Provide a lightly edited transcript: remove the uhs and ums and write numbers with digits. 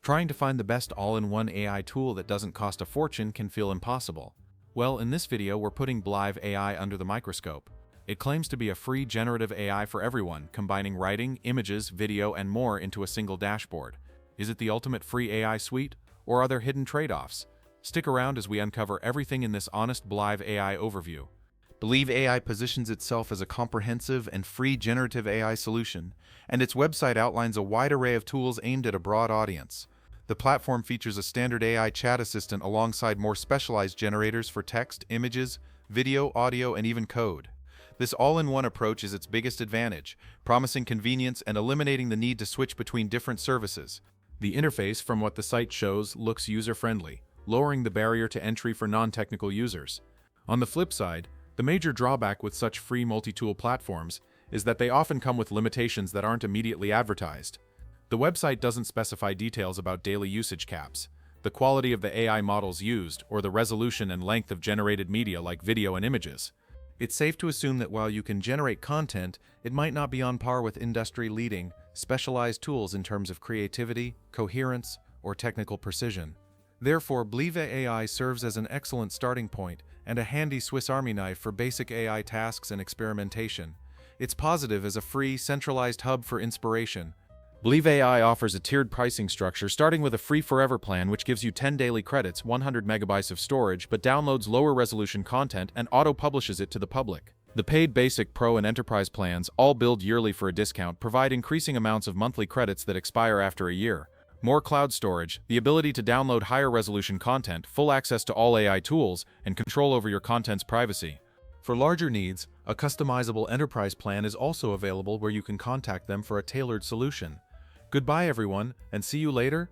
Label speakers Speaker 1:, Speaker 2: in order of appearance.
Speaker 1: Trying to find the best all-in-one AI tool that doesn't cost a fortune can feel impossible. Well, in this video, we're putting Blieve AI under the microscope. It claims to be a free generative AI for everyone, combining writing, images, video, and more into a single dashboard. Is it the ultimate free AI suite, or are there hidden trade-offs? Stick around as we uncover everything in this honest Blieve AI overview. Blieve AI positions itself as a comprehensive and free generative AI solution, and its website outlines a wide array of tools aimed at a broad audience. The platform features a standard AI chat assistant alongside more specialized generators for text, images, video, audio, and even code. This all-in-one approach is its biggest advantage, promising convenience and eliminating the need to switch between different services. The interface, from what the site shows, looks user-friendly, lowering the barrier to entry for non-technical users. On the flip side, the major drawback with such free multi-tool platforms is that they often come with limitations that aren't immediately advertised. The website doesn't specify details about daily usage caps, the quality of the AI models used, or the resolution and length of generated media like video and images. It's safe to assume that while you can generate content, it might not be on par with industry-leading, specialized tools in terms of creativity, coherence, or technical precision. Therefore, Blieve AI serves as an excellent starting point and a handy Swiss Army knife for basic AI tasks and experimentation. It's positive as a free, centralized hub for inspiration. Blieve AI offers a tiered pricing structure, starting with a free forever plan which gives you 10 daily credits, 100 megabytes of storage, but downloads lower resolution content and auto-publishes it to the public. The paid Basic, Pro, and Enterprise plans, all billed yearly for a discount, provide increasing amounts of monthly credits that expire after a year. More cloud storage, the ability to download higher resolution content, full access to all AI tools, and control over your content's privacy. For larger needs, a customizable enterprise plan is also available where you can contact them for a tailored solution. Goodbye everyone, and see you later.